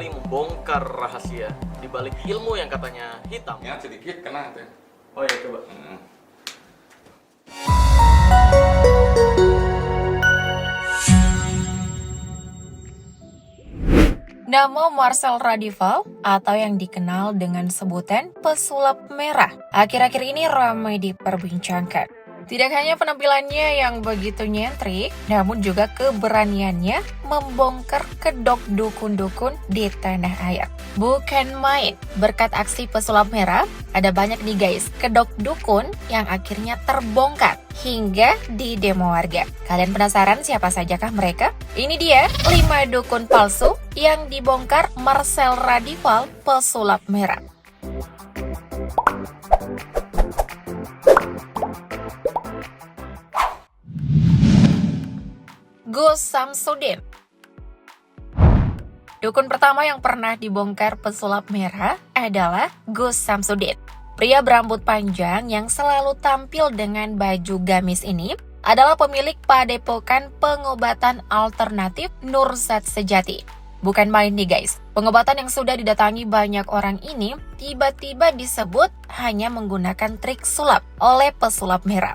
kembali membongkar rahasia di balik ilmu yang katanya hitam. Ya sedikit kena tuh. Oh ya, coba. Nama Marcel Radival atau yang dikenal dengan sebutan pesulap merah akhir-akhir ini ramai diperbincangkan. Tidak hanya penampilannya yang begitu nyentrik, namun juga keberaniannya membongkar kedok dukun-dukun di tanah air. Bukan main, berkat aksi pesulap merah, ada banyak nih guys, kedok dukun yang akhirnya terbongkar hingga di demo warga. Kalian penasaran siapa sajakah mereka? Ini dia 5 dukun palsu yang dibongkar Marcel Radival pesulap merah. Gus Samsudin. Dukun pertama yang pernah dibongkar pesulap merah adalah Gus Samsudin. Pria berambut panjang yang selalu tampil dengan baju gamis ini adalah pemilik padepokan pengobatan alternatif Nurzat Sejati. Bukan main nih guys, pengobatan yang sudah didatangi banyak orang ini tiba-tiba disebut hanya menggunakan trik sulap oleh pesulap merah.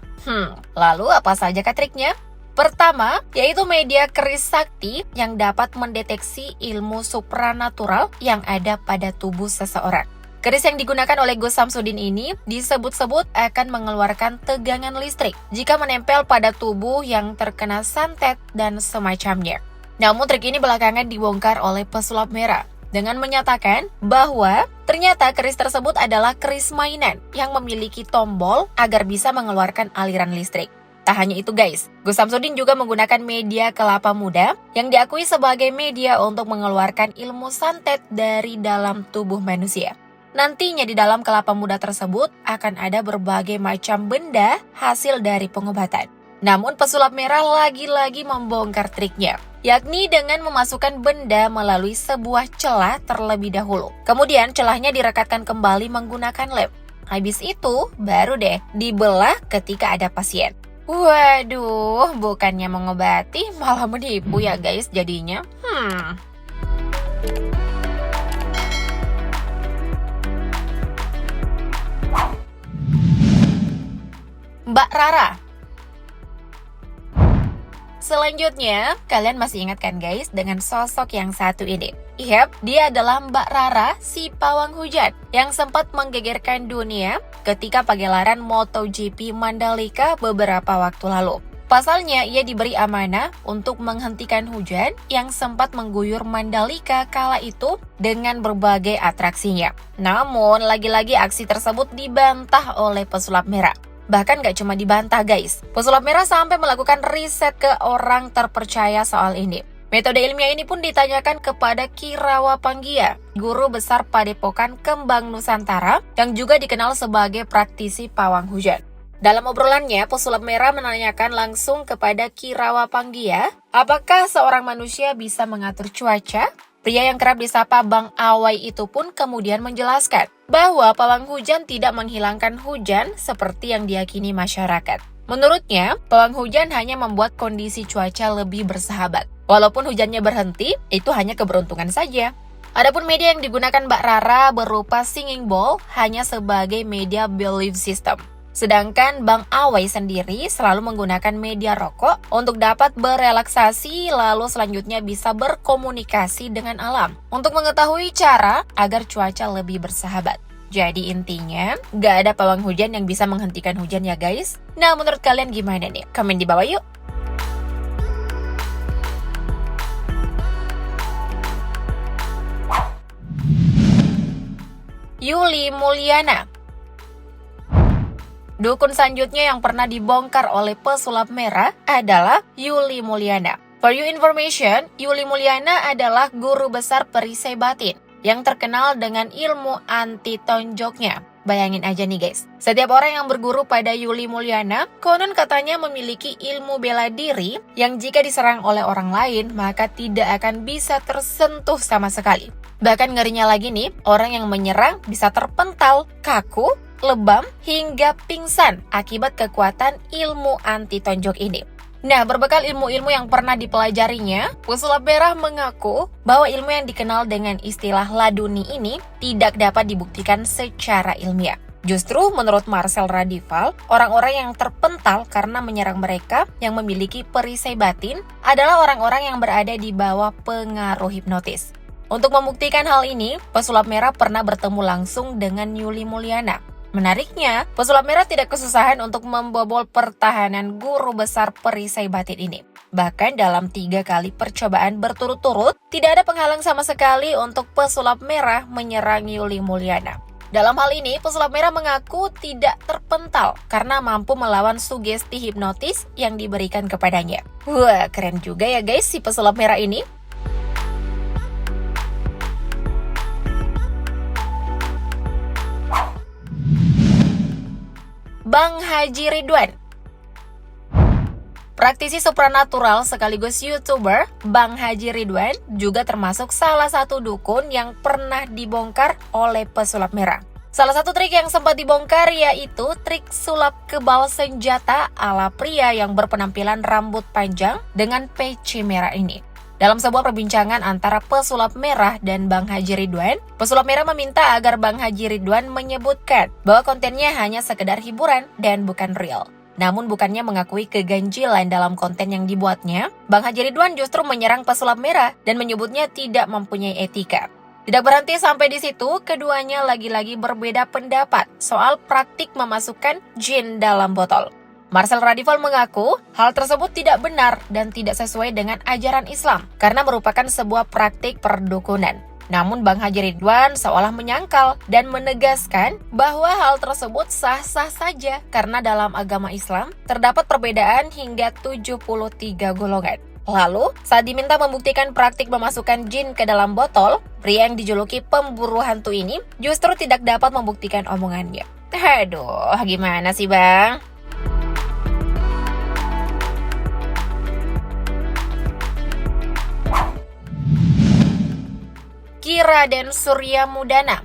Lalu apa saja triknya? Pertama, yaitu media keris sakti yang dapat mendeteksi ilmu supranatural yang ada pada tubuh seseorang. Keris yang digunakan oleh Gus Samsudin ini disebut-sebut akan mengeluarkan tegangan listrik jika menempel pada tubuh yang terkena santet dan semacamnya. Namun trik ini belakangan dibongkar oleh pesulap merah dengan menyatakan bahwa ternyata keris tersebut adalah keris mainan yang memiliki tombol agar bisa mengeluarkan aliran listrik. Tak hanya itu guys, Gus Samsudin juga menggunakan media kelapa muda yang diakui sebagai media untuk mengeluarkan ilmu santet dari dalam tubuh manusia. Nantinya di dalam kelapa muda tersebut akan ada berbagai macam benda hasil dari pengobatan. Namun pesulap merah lagi-lagi membongkar triknya, yakni dengan memasukkan benda melalui sebuah celah terlebih dahulu. Kemudian celahnya direkatkan kembali menggunakan lem. Habis itu baru deh dibelah ketika ada pasien. Waduh, bukannya mengobati malah menipu ya guys jadinya. Mbak Rara. Selanjutnya, kalian masih ingat kan guys dengan sosok yang satu ini? Yap, dia adalah Mbak Rara si pawang hujan yang sempat menggegerkan dunia ketika pagelaran MotoGP Mandalika beberapa waktu lalu. Pasalnya, ia diberi amanah untuk menghentikan hujan yang sempat mengguyur Mandalika kala itu dengan berbagai atraksinya. Namun, lagi-lagi aksi tersebut dibantah oleh pesulap merah. Bahkan gak cuma dibantah guys, pesulap merah sampai melakukan riset ke orang terpercaya soal ini. Metode ilmiah ini pun ditanyakan kepada Ki Rawa Panggia, guru besar Padepokan Kembang Nusantara yang juga dikenal sebagai praktisi pawang hujan. Dalam obrolannya, pesulap merah menanyakan langsung kepada Ki Rawa Panggia, apakah seorang manusia bisa mengatur cuaca? Pria yang kerap disapa Bang Awai itu pun kemudian menjelaskan bahwa pawang hujan tidak menghilangkan hujan seperti yang diyakini masyarakat. Menurutnya, pawang hujan hanya membuat kondisi cuaca lebih bersahabat. Walaupun hujannya berhenti, itu hanya keberuntungan saja. Adapun media yang digunakan Mbak Rara berupa singing bowl hanya sebagai media belief system. Sedangkan Bang Awai sendiri selalu menggunakan media rokok untuk dapat berelaksasi lalu selanjutnya bisa berkomunikasi dengan alam untuk mengetahui cara agar cuaca lebih bersahabat. Jadi intinya, gak ada pawang hujan yang bisa menghentikan hujan ya guys. Nah menurut kalian gimana nih? Komen di bawah yuk! Yuli Mulyana. Dukun selanjutnya yang pernah dibongkar oleh pesulap merah adalah Yuli Mulyana. For your information, Yuli Mulyana adalah guru besar perisai batin yang terkenal dengan ilmu anti tonjoknya. Bayangin aja nih guys, setiap orang yang berguru pada Yuli Mulyana, konon katanya memiliki ilmu bela diri yang jika diserang oleh orang lain, maka tidak akan bisa tersentuh sama sekali. Bahkan ngerinya lagi nih, orang yang menyerang bisa terpental, kaku, lebam, hingga pingsan akibat kekuatan ilmu anti tonjok ini. Nah, berbekal ilmu-ilmu yang pernah dipelajarinya, pesulap merah mengaku bahwa ilmu yang dikenal dengan istilah laduni ini tidak dapat dibuktikan secara ilmiah. Justru menurut Marcel Radival, orang-orang yang terpental karena menyerang mereka yang memiliki perisai batin adalah orang-orang yang berada di bawah pengaruh hipnotis. Untuk membuktikan hal ini, pesulap merah pernah bertemu langsung dengan Yuli Mulyana. Menariknya, pesulap merah tidak kesusahan untuk membobol pertahanan guru besar perisai batin ini. Bahkan dalam 3 kali percobaan berturut-turut, tidak ada penghalang sama sekali untuk pesulap merah menyerang Yuli Mulyana. Dalam hal ini, pesulap merah mengaku tidak terpental karena mampu melawan sugesti hipnotis yang diberikan kepadanya. Wah, keren juga ya guys si pesulap merah ini. Bang Haji Ridwan. Praktisi supranatural sekaligus YouTuber, Bang Haji Ridwan juga termasuk salah satu dukun yang pernah dibongkar oleh pesulap merah. Salah satu trik yang sempat dibongkar yaitu trik sulap kebal senjata ala pria yang berpenampilan rambut panjang dengan peci merah ini. Dalam sebuah perbincangan antara pesulap merah dan Bang Haji Ridwan, pesulap merah meminta agar Bang Haji Ridwan menyebutkan bahwa kontennya hanya sekedar hiburan dan bukan real. Namun bukannya mengakui keganjilan dalam konten yang dibuatnya, Bang Haji Ridwan justru menyerang pesulap merah dan menyebutnya tidak mempunyai etika. Tidak berhenti sampai di situ, keduanya lagi-lagi berbeda pendapat soal praktik memasukkan jin dalam botol. Marcel Radival mengaku hal tersebut tidak benar dan tidak sesuai dengan ajaran Islam karena merupakan sebuah praktik perdukunan. Namun Bang Haji Ridwan seolah menyangkal dan menegaskan bahwa hal tersebut sah-sah saja karena dalam agama Islam terdapat perbedaan hingga 73 golongan. Lalu, saat diminta membuktikan praktik memasukkan jin ke dalam botol, pria yang dijuluki pemburu hantu ini justru tidak dapat membuktikan omongannya. Aduh, gimana sih Bang? Ki Raden Suryamudana.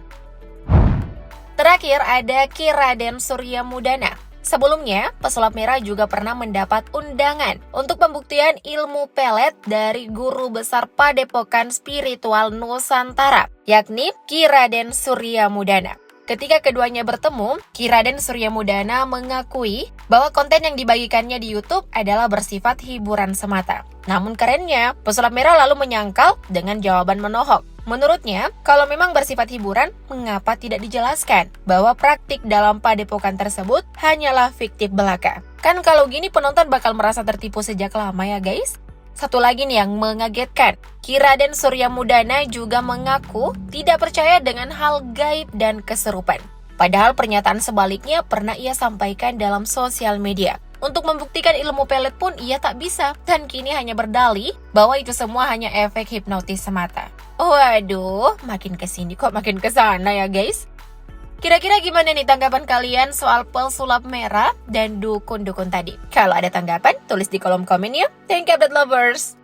Terakhir ada Ki Raden Suryamudana. Sebelumnya, pesulap merah juga pernah mendapat undangan untuk pembuktian ilmu pelet dari guru besar Padepokan Spiritual Nusantara, yakni Ki Raden Suryamudana. Ketika keduanya bertemu, Ki Raden Suryamudana mengakui bahwa konten yang dibagikannya di YouTube adalah bersifat hiburan semata. Namun kerennya, pesulap merah lalu menyangkal dengan jawaban menohok. Menurutnya, kalau memang bersifat hiburan, mengapa tidak dijelaskan bahwa praktik dalam padepokan tersebut hanyalah fiktif belaka? Kan kalau gini penonton bakal merasa tertipu sejak lama ya guys? Satu lagi nih yang mengagetkan, Ki Raden Suryamudana juga mengaku tidak percaya dengan hal gaib dan keserupan. Padahal pernyataan sebaliknya pernah ia sampaikan dalam sosial media. Untuk membuktikan ilmu pelet pun ia tak bisa, dan kini hanya berdalih bahwa itu semua hanya efek hipnotis semata. Waduh, makin kesini kok makin kesana ya guys. Kira-kira gimana nih tanggapan kalian soal pesulap merah dan dukun-dukun tadi? Kalau ada tanggapan, tulis di kolom komen ya. Thank you, update lovers!